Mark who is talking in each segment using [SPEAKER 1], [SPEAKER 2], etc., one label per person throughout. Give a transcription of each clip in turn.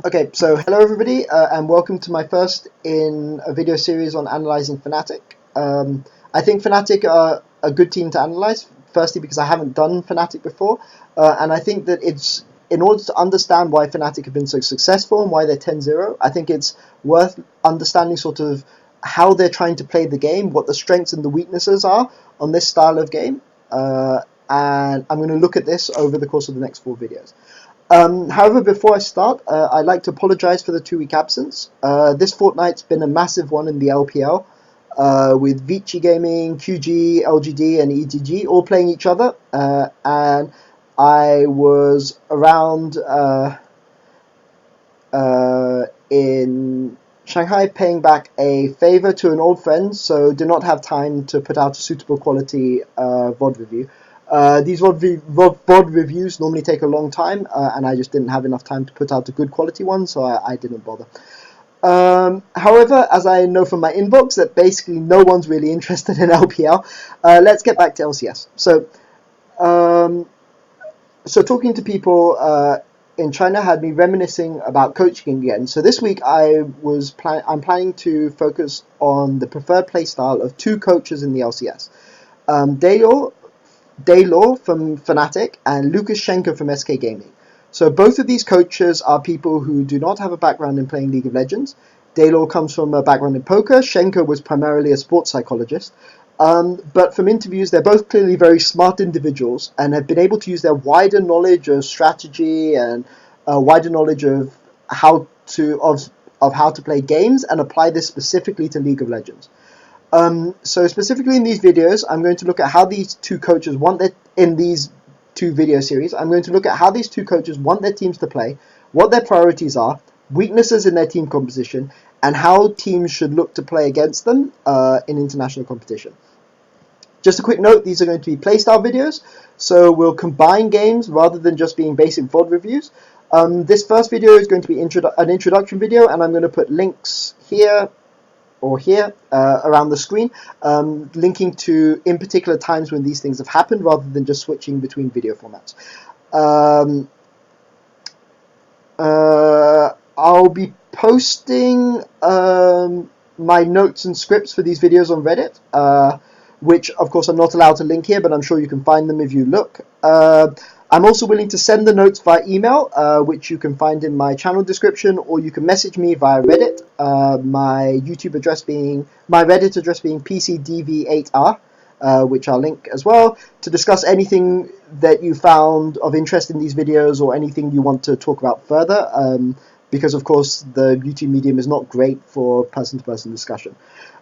[SPEAKER 1] Okay, so hello everybody, and welcome to my first in a video series on analyzing Fnatic. I think Fnatic are a good team to analyze, firstly because I haven't done Fnatic before, and I think that it's, in order to understand why Fnatic have been so successful and why they're 10-0, I think it's worth understanding sort of how they're trying to play the game, what the strengths and the weaknesses are on this style of game, and I'm going to look at this over the course of the next 4 videos. However, before I start, I'd like to apologise for the 2-week absence. This fortnight's been a massive one in the LPL, with Vici Gaming, QG, LGD, and ETG all playing each other, and I was around in Shanghai paying back a favour to an old friend, so did not have time to put out a suitable quality VOD review. These VOD reviews normally take a long time, and I just didn't have enough time to put out a good quality one, so I didn't bother. However, as I know from my inbox that basically no one's really interested in LPL, let's get back to LCS. So talking to people in China had me reminiscing about coaching again. So this week I'm planning to focus on the preferred playstyle of 2 coaches in the LCS. Daylor from Fnatic and Lucas Schenker from SK Gaming. So both of these coaches are people who do not have a background in playing League of Legends. Daylor comes from a background in poker. Schenker was primarily a sports psychologist. But from interviews, they're both clearly very smart individuals and have been able to use their wider knowledge of strategy and wider knowledge of how to play games and apply this specifically to League of Legends. So specifically in these videos, I'm going to look at how these 2 coaches in these 2 video series, I'm going to look at how these 2 coaches want their teams to play, what their priorities are, weaknesses in their team composition, and how teams should look to play against them in international competition. Just a quick note, these are going to be playstyle videos, so we'll combine games rather than just being basic VOD reviews. This first video is going to be an introduction video, and I'm going to put links here or here around the screen, linking to in particular times when these things have happened rather than just switching between video formats. I'll be posting my notes and scripts for these videos on Reddit, which of course I'm not allowed to link here, but I'm sure you can find them if you look. I'm also willing to send the notes via email, which you can find in my channel description, or you can message me via Reddit. My Reddit address being PCDV8R, which I'll link as well, to discuss anything that you found of interest in these videos or anything you want to talk about further, because of course the YouTube medium is not great for person-to-person discussion.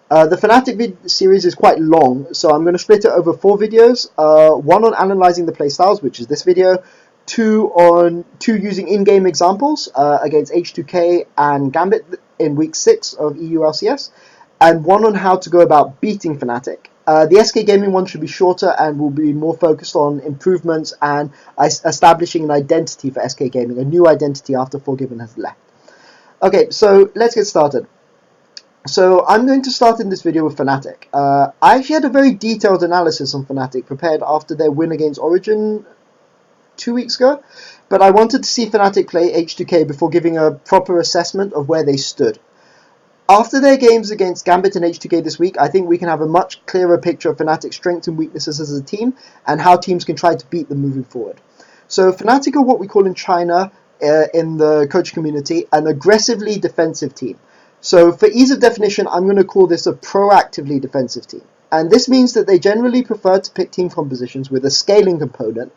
[SPEAKER 1] The Fnatic series is quite long, so I'm going to split it over 4 videos. 1 on analysing the playstyles, which is this video. 2 using in-game examples against H2K and Gambit in week 6 of EU LCS. And 1 on how to go about beating Fnatic. The SK Gaming one should be shorter and will be more focused on improvements and establishing an identity for SK Gaming, a new identity after Forgiven has left. Okay, so let's get started. So I'm going to start in this video with Fnatic. I actually had a very detailed analysis on Fnatic prepared after their win against Origin 2 weeks ago, but I wanted to see Fnatic play H2K before giving a proper assessment of where they stood. After their games against Gambit and H2K this week, I think we can have a much clearer picture of Fnatic's strengths and weaknesses as a team and how teams can try to beat them moving forward. So Fnatic are what we call in China, in the coach community, an aggressively defensive team. So for ease of definition, I'm going to call this a proactively defensive team. And this means that they generally prefer to pick team compositions with a scaling component,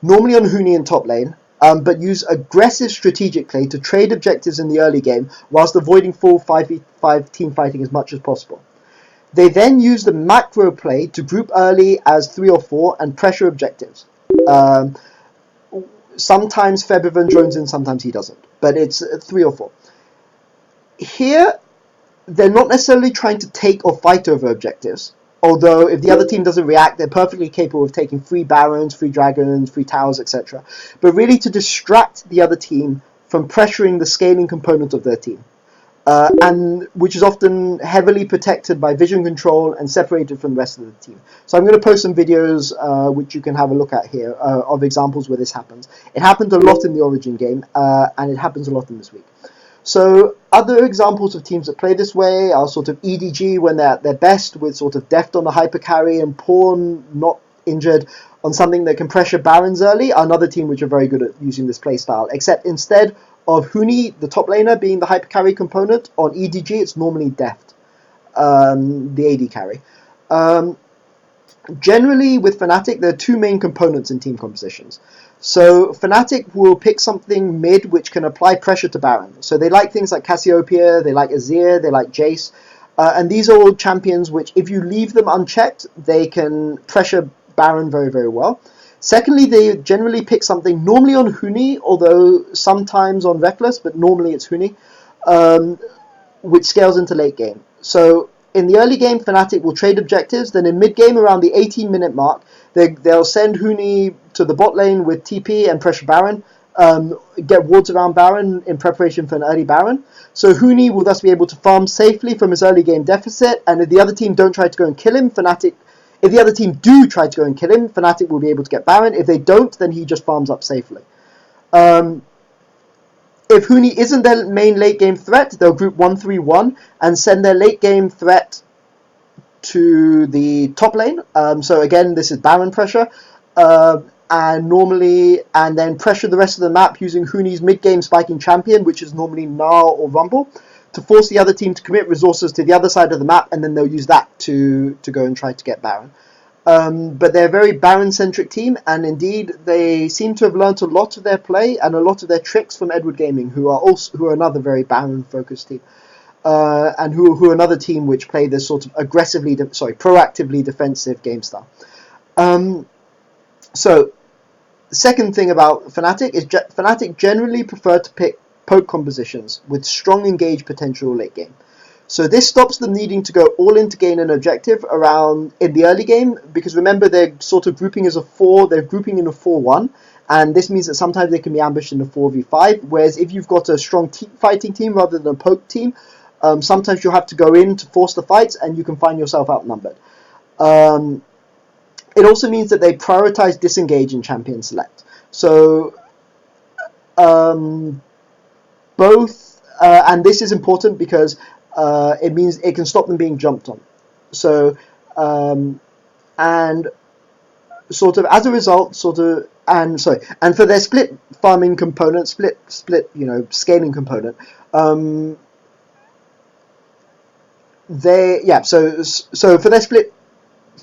[SPEAKER 1] normally on Huni and top lane, but use aggressive strategic play to trade objectives in the early game whilst avoiding full 5v5 team fighting as much as possible. They then use the macro play to group early as 3 or 4 and pressure objectives. Sometimes Febiven joins in, sometimes he doesn't, but it's 3 or 4. Here, they're not necessarily trying to take or fight over objectives, although if the other team doesn't react, they're perfectly capable of taking free Barons, free Dragons, free Towers, etc. But really to distract the other team from pressuring the scaling component of their team, and which is often heavily protected by vision control and separated from the rest of the team. So I'm going to post some videos which you can have a look at here of examples where this happens. It happened a lot in the Origin game, and it happens a lot in this week. So other examples of teams that play this way are sort of EDG when they're at their best, with sort of Deft on the hyper carry and Pawn not injured on something that can pressure Barons early. Another team which are very good at using this playstyle, except instead of Huni, the top laner, being the hyper carry component, on EDG it's normally Deft, the AD carry. Generally, with Fnatic, there are two main components in team compositions. So Fnatic will pick something mid which can apply pressure to Baron. So they like things like Cassiopeia, they like Azir, they like Jace. And these are all champions which, if you leave them unchecked, they can pressure Baron very, very well. Secondly, they generally pick something normally on Huni, although sometimes on Reckless, but normally it's Huni, which scales into late game. So in the early game, Fnatic will trade objectives. Then in mid game, around the 18-minute mark, they'll send Huni to the bot lane with TP and pressure Baron, get wards around Baron in preparation for an early Baron. So Huni will thus be able to farm safely from his early game deficit, and if the other team don't try to go and kill him, if the other team do try to go and kill him, Fnatic will be able to get Baron. If they don't, then he just farms up safely. If Huni isn't their main late game threat, they'll group 1-3-1 and send their late game threat to the top lane. So again, this is Baron pressure, and then pressure the rest of the map using Huni's mid game spiking champion, which is normally Gnar or Rumble, to force the other team to commit resources to the other side of the map, and then they'll use that to go and try to get Baron. But they're a very Baron-centric team, and indeed they seem to have learnt a lot of their play and a lot of their tricks from Edward Gaming, who are another very Baron-focused team, and who are another team which play this sort of proactively defensive game style. So, the second thing about Fnatic is Fnatic generally prefer to pick poke compositions with strong engage potential late game. So this stops them needing to go all in to gain an objective around in the early game, because remember they're sort of grouping as they're grouping in a 4-1, and this means that sometimes they can be ambushed in a 4v5, whereas if you've got a strong fighting team rather than a poke team, sometimes you'll have to go in to force the fights and you can find yourself outnumbered. It also means that they prioritize disengage in champion select. So both, and this is important because it means it can stop them being jumped on. So, and sort of as a result, and for their split farming component, scaling component, so for their split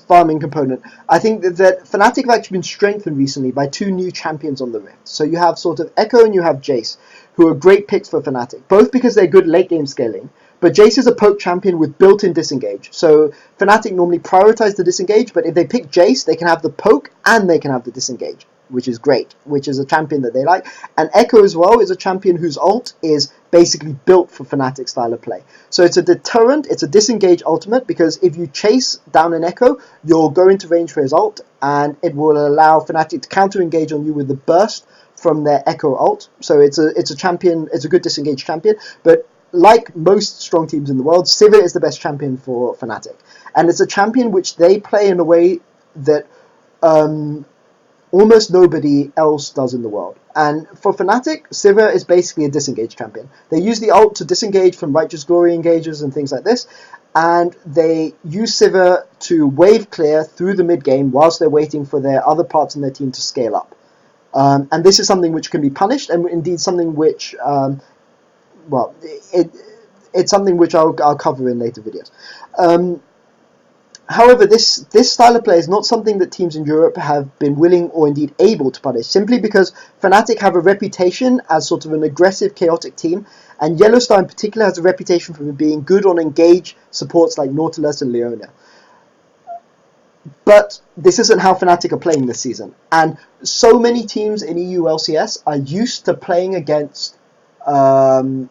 [SPEAKER 1] farming component, I think that Fnatic have actually been strengthened recently by two new champions on the Rift. So you have sort of Echo and you have Jace, who are great picks for Fnatic, both because they're good late game scaling, but Jace is a poke champion with built-in disengage. So Fnatic normally prioritize the disengage, but if they pick Jace, they can have the poke and they can have the disengage, which is great, which is a champion that they like. And Echo as well is a champion whose ult is basically built for Fnatic style of play. So it's a deterrent, it's a disengage ultimate, because if you chase down an Echo, you'll go into range for his ult, and it will allow Fnatic to counter-engage on you with the burst from their Echo ult. So it's a champion, it's a good disengage champion, but like most strong teams in the world, Sivir is the best champion for Fnatic. And it's a champion which they play in a way that almost nobody else does in the world. And for Fnatic, Sivir is basically a disengage champion. They use the ult to disengage from Righteous Glory engages and things like this, and they use Sivir to wave clear through the mid game whilst they're waiting for their other parts in their team to scale up. And this is something which can be punished, and indeed something which it's something which I'll cover in later videos. However, this style of play is not something that teams in Europe have been willing or indeed able to punish, simply because Fnatic have a reputation as sort of an aggressive, chaotic team, and Yellowstar in particular has a reputation for being good on engage supports like Nautilus and Leona. But this isn't how Fnatic are playing this season, and so many teams in EU LCS are used to playing against Fnatic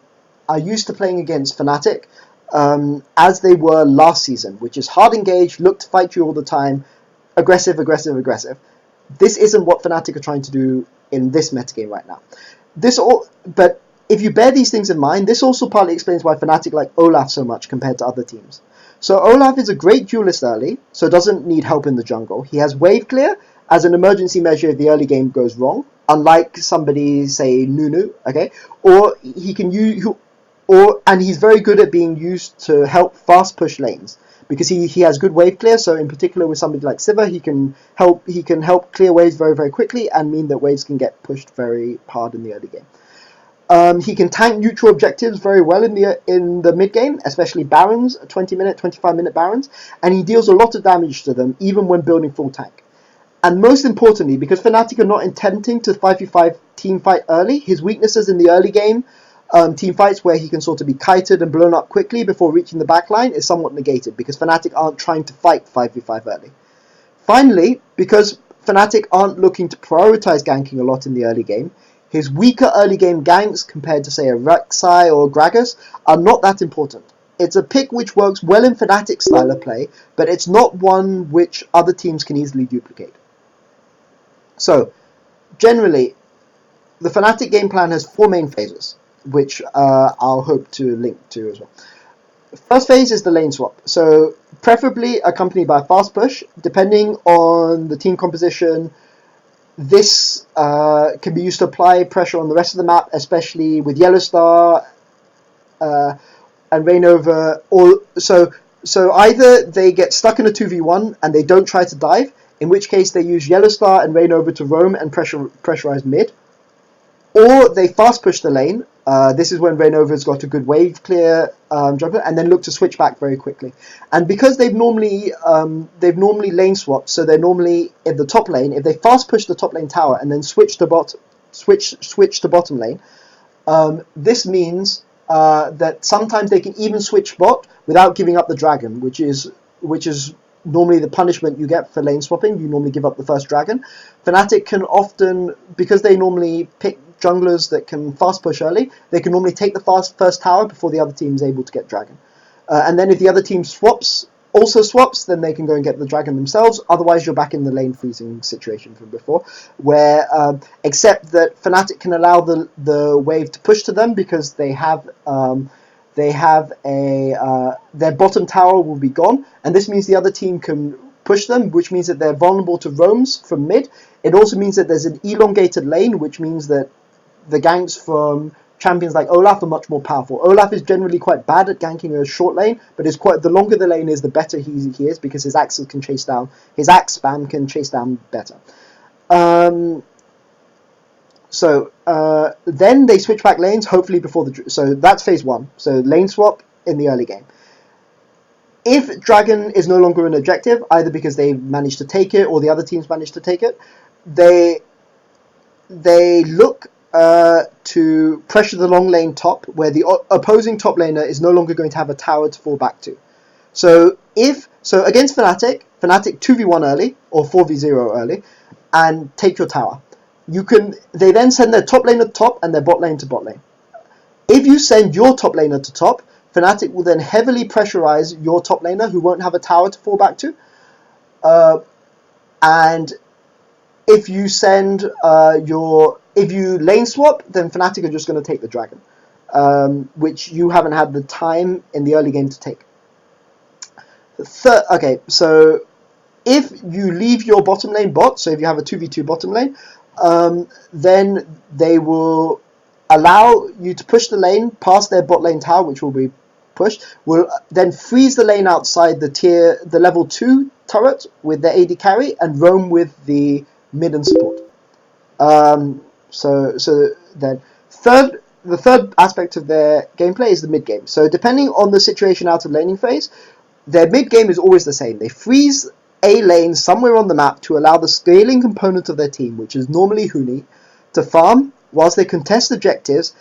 [SPEAKER 1] as they were last season, which is hard engage, look to fight you all the time, aggressive. This isn't what Fnatic are trying to do in this metagame right now. But if you bear these things in mind, this also partly explains why Fnatic like Olaf so much compared to other teams. So Olaf is a great duelist early, so doesn't need help in the jungle. He has wave clear as an emergency measure if the early game goes wrong, unlike somebody, say, Nunu, okay? Or he can use... and he's very good at being used to help fast push lanes because he has good wave clear. So in particular with somebody like Sivir, he can help clear waves very, very quickly and mean that waves can get pushed very hard in the early game. He can tank neutral objectives very well in the mid game, especially Barons, 20-minute, 25-minute Barons, and he deals a lot of damage to them even when building full tank. And most importantly, because Fnatic are not intending to 5v5 team fight early, his weaknesses in the early game, team fights where he can sort of be kited and blown up quickly before reaching the backline, is somewhat negated because Fnatic aren't trying to fight 5v5 early. Finally, because Fnatic aren't looking to prioritize ganking a lot in the early game, his weaker early game ganks compared to say a Rek'Sai or Gragas are not that important. It's a pick which works well in Fnatic's style of play, but it's not one which other teams can easily duplicate. So, generally, the Fnatic game plan has 4 main phases, which I'll hope to link to as well. First phase is the lane swap, so preferably accompanied by a fast push. Depending on the team composition, this can be used to apply pressure on the rest of the map, especially with Yellow Star and Reignover. So either they get stuck in a 2v1 and they don't try to dive, in which case they use Yellow Star and Reignover to roam and pressurize mid, or they fast push the lane. This is when Reignover's got a good wave clear jumper, and then look to switch back very quickly. And because they've normally lane swapped, so they're normally in the top lane. If they fast push the top lane tower and then switch to bottom lane, this means that sometimes they can even switch bot without giving up the dragon, which is normally the punishment you get for lane swapping. You normally give up the first dragon. Fnatic can often, because they normally pick junglers that can fast push early, they can normally take the first tower before the other team is able to get dragon. And then if the other team also swaps, then they can go and get the dragon themselves. Otherwise, you're back in the lane freezing situation from before, where except that Fnatic can allow the wave to push to them because they have their bottom tower will be gone, and this means the other team can push them, which means that they're vulnerable to roams from mid. It also means that there's an elongated lane, which means that the ganks from champions like Olaf are much more powerful. Olaf is generally quite bad at ganking a short lane, but the longer the lane is, the better he is because his axe spam can chase down better. So then they switch back lanes, hopefully before so that's phase 1. So lane swap in the early game. If dragon is no longer an objective, either because they managed to take it or the other teams managed to take it, they look to pressure the long lane top, where the opposing top laner is no longer going to have a tower to fall back to. So against Fnatic 2v1 early or 4v0 early, and take your tower. They then send their top laner to top and their bot lane to bot lane. If you send your top laner to top, Fnatic will then heavily pressurize your top laner, who won't have a tower to fall back to. And if you if you lane swap, then Fnatic are just going to take the dragon, which you haven't had the time in the early game to take. Okay, so if you leave your bottom lane bot, so if you have a 2v2 bottom lane, then they will allow you to push the lane past their bot lane tower, which will be pushed, will then freeze the lane outside the level 2 turret with their AD carry and roam with the mid and support. So then the third aspect of their gameplay is the mid game. So depending on the situation out of laning phase, their mid game is always the same. They freeze a lane somewhere on the map to allow the scaling component of their team, which is normally Huni, to farm whilst they contest objectives,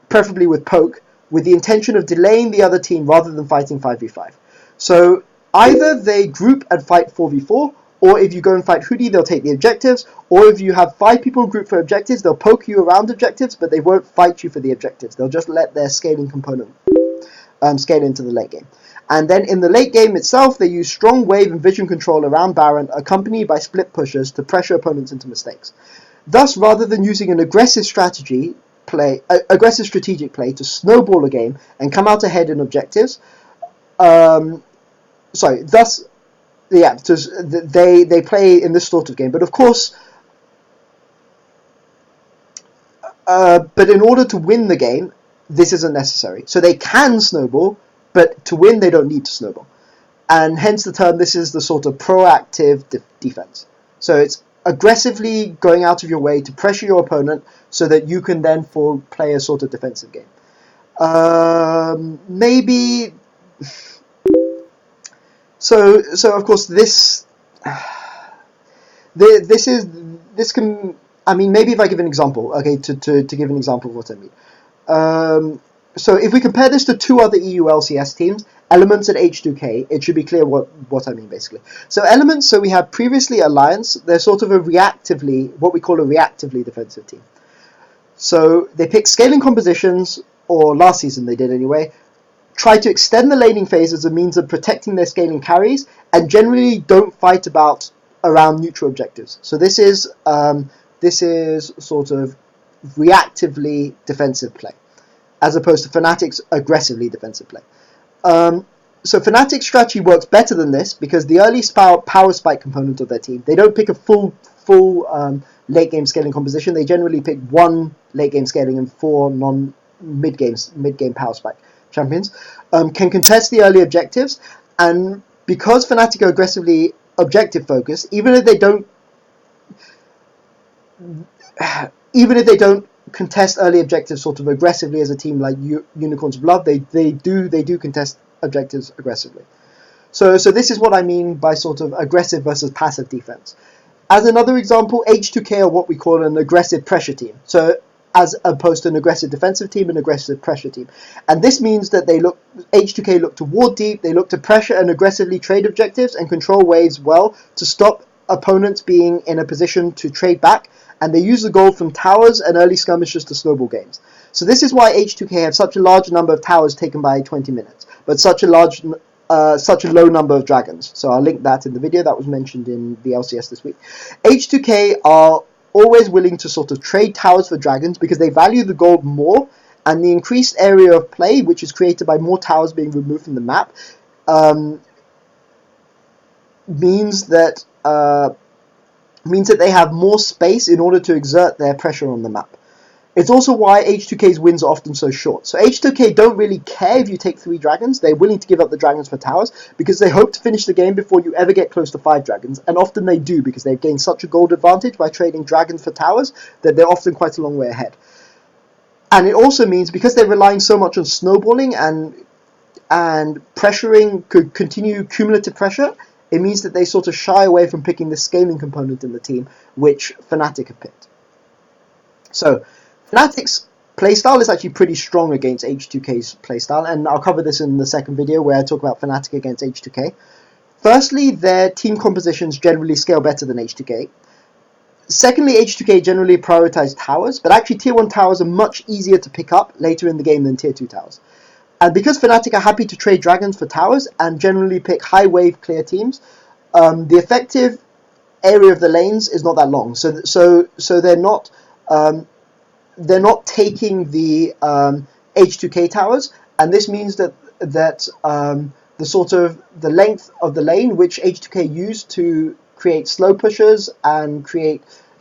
[SPEAKER 1] preferably with poke, with the intention of delaying the other team rather than fighting 5v5. So either they group and fight 4v4, or if you go and fight Huni, they'll take the objectives, or if you have 5 people group for objectives, they'll poke you around objectives, but they won't fight you for the objectives. They'll just let their scaling component scale into the late game. And then in the late game itself, they use strong wave and vision control around Baron, accompanied by split pushes to pressure opponents into mistakes. Thus, rather than using an aggressive strategic play to snowball a game and come out ahead in objectives, they play in this sort of game. But of course, but in order to win the game, this isn't necessary. So they can snowball, but to win they don't need to snowball. And hence the term, this is the sort of proactive defense. So it's aggressively going out of your way to pressure your opponent so that you can then play a sort of defensive game. Maybe... So of course this can, I mean, maybe if I give an example, okay, to give an example of what I mean. So if we compare this to two other EU LCS teams, Elements and H2K, it should be clear what I mean, basically. So Elements, so we have previously Alliance, they're sort of what we call a reactively defensive team. So they pick scaling compositions, or last season they did anyway, try to extend the laning phase as a means of protecting their scaling carries, and generally don't fight around neutral objectives. So this is sort of reactively defensive play, as opposed to Fnatic's aggressively defensive play. So Fnatic's strategy works better than this because the early power spike component of their team, they don't pick a full late game scaling composition. They generally pick one late game scaling and four mid game power spike champions, can contest the early objectives, and because Fnatic are aggressively objective focused, even if they don't contest early objectives sort of aggressively as a team like Unicorns of Love, they do contest objectives aggressively. So this is what I mean by sort of aggressive versus passive defense. As another example, H2K are what we call an aggressive pressure team. So as opposed to an aggressive defensive team, an aggressive pressure team. And this means that H2K look to ward deep, they look to pressure and aggressively trade objectives and control waves well to stop opponents being in a position to trade back, and they use the gold from towers and early skirmishes to snowball games. So this is why H2K have such a large number of towers taken by 20 minutes, but such a low number of dragons. So I'll link that in the video that was mentioned in the LCS this week. H2K are always willing to sort of trade towers for dragons because they value the gold more, and the increased area of play, which is created by more towers being removed from the map, means that they have more space in order to exert their pressure on the map. It's also why H2K's wins are often so short. So H2K don't really care if you take 3 dragons. They're willing to give up the dragons for towers because they hope to finish the game before you ever get close to 5 dragons. And often they do because they've gained such a gold advantage by trading dragons for towers that they're often quite a long way ahead. And it also means because they're relying so much on snowballing and pressuring, could continue cumulative pressure, it means that they sort of shy away from picking the scaling component in the team, which Fnatic have picked. So Fnatic's playstyle is actually pretty strong against H2K's playstyle, and I'll cover this in the second video where I talk about Fnatic against H2K. Firstly, their team compositions generally scale better than H2K. Secondly, H2K generally prioritize towers, but actually tier 1 towers are much easier to pick up later in the game than tier 2 towers. And because Fnatic are happy to trade dragons for towers and generally pick high wave clear teams, the effective area of the lanes is not that long. So they're not taking the H2K towers, and this means that the sort of the length of the lane which H2K use to create slow pushers and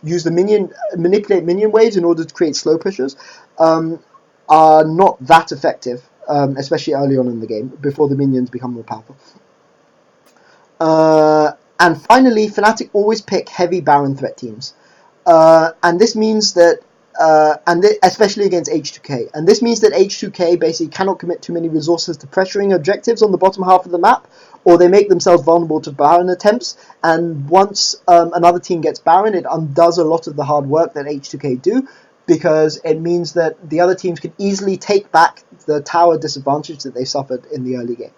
[SPEAKER 1] manipulate minion waves in order to create slow pushers are not that effective, especially early on in the game before the minions become more powerful. And finally, Fnatic always pick heavy Baron threat teams, and this means that especially against H2K. And this means that H2K basically cannot commit too many resources to pressuring objectives on the bottom half of the map, or they make themselves vulnerable to Baron attempts, and once another team gets Baron, it undoes a lot of the hard work that H2K do, because it means that the other teams can easily take back the tower disadvantage that they suffered in the early game.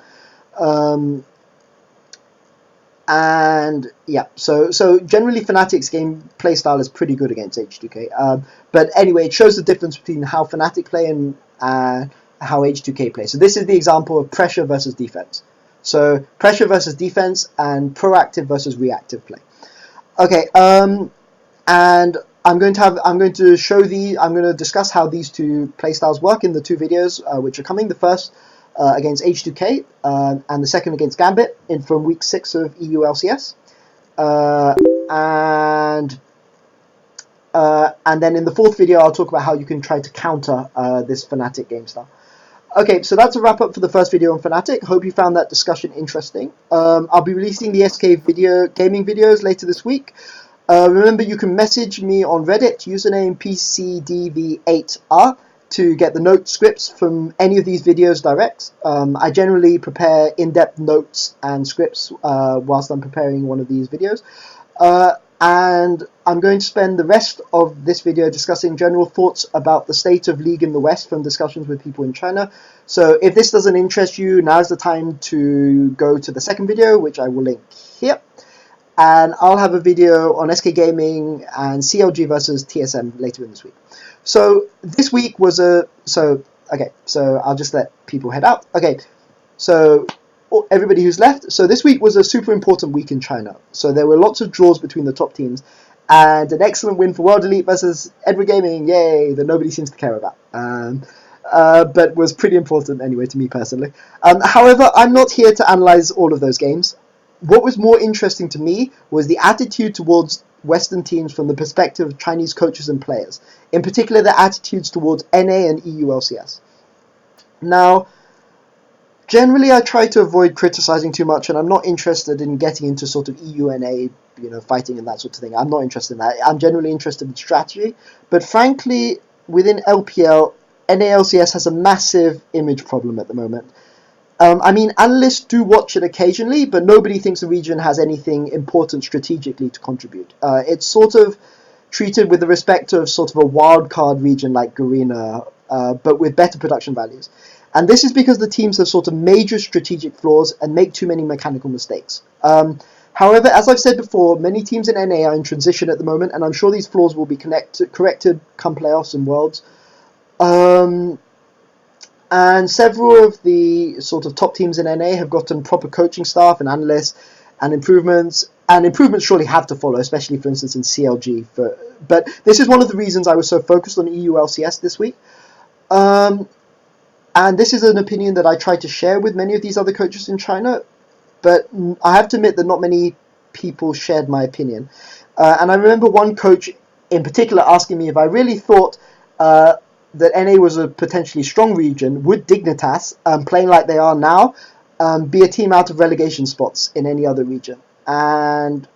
[SPEAKER 1] And yeah, so generally Fnatic's game playstyle is pretty good against H2K. But anyway, it shows the difference between how Fnatic play and how H2K play. So this is the example of pressure versus defense. So pressure versus defense and proactive versus reactive play. Okay, and I'm going to discuss how these two playstyles work in the 2 videos which are coming. The first against H2K and the second against Gambit from week 6 of EU LCS. And And then in the fourth video, I'll talk about how you can try to counter this Fnatic game style. Okay, so that's a wrap up for the first video on Fnatic. Hope you found that discussion interesting. I'll be releasing the SK gaming videos later this week. Remember, you can message me on Reddit, username PCDV8R, to get the note scripts from any of these videos direct. I generally prepare in-depth notes and scripts whilst I'm preparing one of these videos. And I'm going to spend the rest of this video discussing general thoughts about the state of League in the West from discussions with people in China. So if this doesn't interest you, now's the time to go to the second video, which I will link here. And I'll have a video on SK Gaming and CLG versus TSM later in this week. So this week was so I'll just let people head out. Okay, so everybody who's left. So this week was a super important week in China. So there were lots of draws between the top teams, and an excellent win for World Elite versus Edward Gaming, yay, that nobody seems to care about. But was pretty important anyway to me personally. However, I'm not here to analyze all of those games. What was more interesting to me was the attitude towards Western teams from the perspective of Chinese coaches and players, in particular their attitudes towards NA and EU LCS. Now, generally I try to avoid criticizing too much, and I'm not interested in getting into sort of EU NA, fighting and that sort of thing. I'm not interested in that. I'm generally interested in strategy, but frankly, within LPL, NA LCS has a massive image problem at the moment. Analysts do watch it occasionally, but nobody thinks the region has anything important strategically to contribute. It's sort of treated with the respect of sort of a wildcard region like Garena, but with better production values. And this is because the teams have sort of major strategic flaws and make too many mechanical mistakes. However, as I've said before, many teams in NA are in transition at the moment, and I'm sure these flaws will be corrected come playoffs and Worlds. And several of the sort of top teams in NA have gotten proper coaching staff and analysts and improvements. And improvements surely have to follow, especially, for instance, in CLG. But this is one of the reasons I was so focused on EU LCS this week. And this is an opinion that I tried to share with many of these other coaches in China. But I have to admit that not many people shared my opinion. And I remember one coach in particular asking me if I really thought that NA was a potentially strong region. Would Dignitas, playing like they are now, be a team out of relegation spots in any other region? And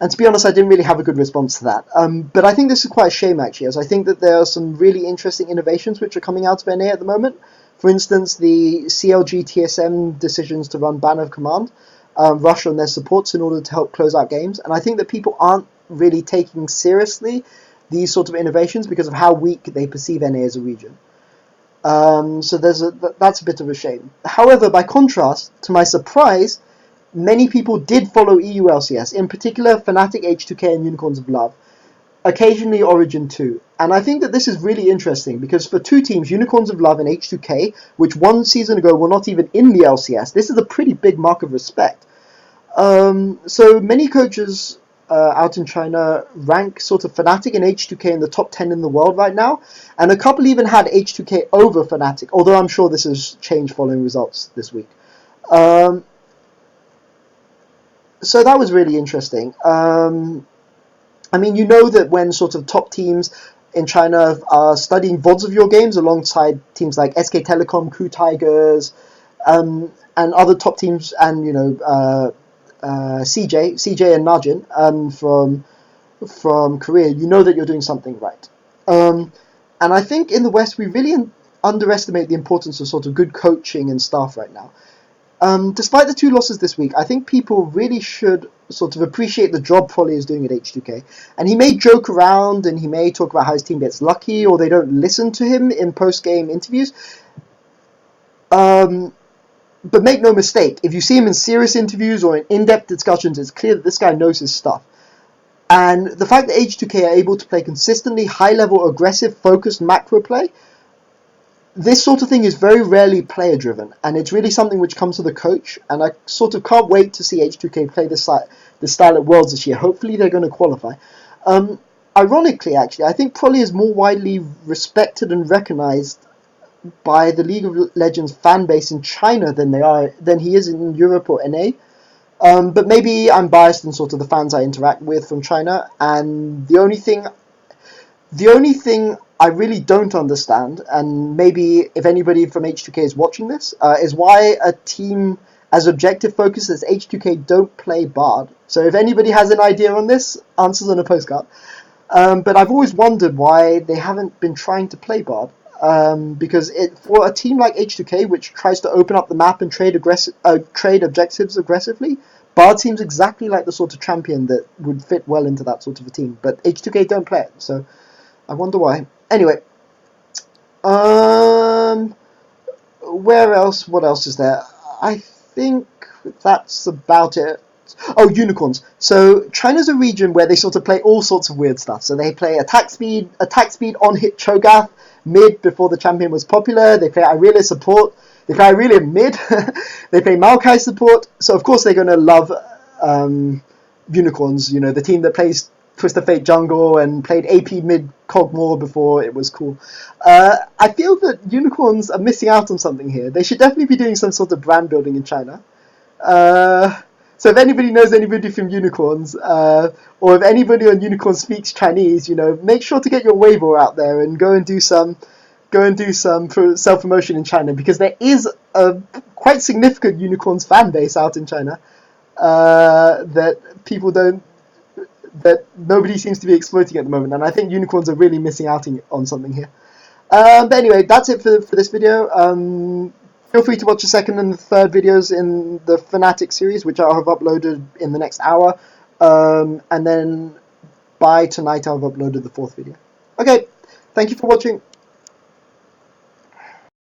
[SPEAKER 1] to be honest, I didn't really have a good response to that. But I think this is quite a shame, actually, as I think that there are some really interesting innovations which are coming out of NA at the moment. For instance, the CLG TSM decisions to run Banner of Command, rush on their supports in order to help close out games. And I think that people aren't really taking seriously these sort of innovations because of how weak they perceive NA as a region. So that's a bit of a shame. However, by contrast, to my surprise, many people did follow EU LCS, in particular Fnatic, H2K and Unicorns of Love, occasionally Origin 2. And I think that this is really interesting because for two teams, Unicorns of Love and H2K, which one season ago were not even in the LCS, this is a pretty big mark of respect. So many coaches out in China rank sort of Fnatic and H2K in the top 10 in the world right now, and a couple even had H2K over Fnatic, although I'm sure this has changed following results this week. So that was really interesting. You know that when sort of top teams in China are studying VODs of your games alongside teams like SK Telecom, Ku Tigers, and other top teams, and CJ and Najin from Korea, you know that you're doing something right. And I think in the West we really underestimate the importance of sort of good coaching and staff right now. Despite the two losses this week, I think people really should sort of appreciate the job Prolly is doing at H2K. And he may joke around and he may talk about how his team gets lucky or they don't listen to him in post-game interviews. But make no mistake, if you see him in serious interviews or in in-depth discussions, it's clear that this guy knows his stuff. And the fact that H2K are able to play consistently high-level, aggressive, focused macro play, this sort of thing is very rarely player-driven, and it's really something which comes to the coach, and I sort of can't wait to see H2K play this style at Worlds this year. Hopefully they're going to qualify. Ironically, actually, I think Prolly is more widely respected and recognized by the League of Legends fan base in China than he is in Europe or NA. But maybe I'm biased in sort of the fans I interact with from China, and the only thing I really don't understand, and maybe if anybody from H2K is watching this, is why a team as objective focused as H2K don't play Bard. So if anybody has an idea on this, answers on a postcard. But I've always wondered why they haven't been trying to play Bard. Because for a team like H2K, which tries to open up the map and trade objectives aggressively, Bard seems exactly like the sort of champion that would fit well into that sort of a team. But H2K don't play it, so I wonder why. Anyway, where else? What else is there? I think that's about it. Oh, unicorns. So China's a region where they sort of play all sorts of weird stuff. So they play attack speed on hit Cho'Gath mid before the champion was popular. They play Irelia support. They play Irelia mid. They play Maokai support. So of course they're going to love unicorns. You know, the team that plays Twisted Fate jungle and played AP mid Cogmore before it was cool. I feel that unicorns are missing out on something here. They should definitely be doing some sort of brand building in China. So if anybody knows anybody from unicorns, or if anybody on unicorn speaks Chinese, you know, make sure to get your Weibo out there and go and do some self promotion in China, because there is a quite significant unicorns fan base out in China that nobody seems to be exploiting at the moment, and I think unicorns are really missing out on something here. But anyway, that's it for this video. Feel free to watch the second and the third videos in the Fnatic series, which I'll have uploaded in the next hour. And then by tonight I'll have uploaded the fourth video. Okay, thank you for watching.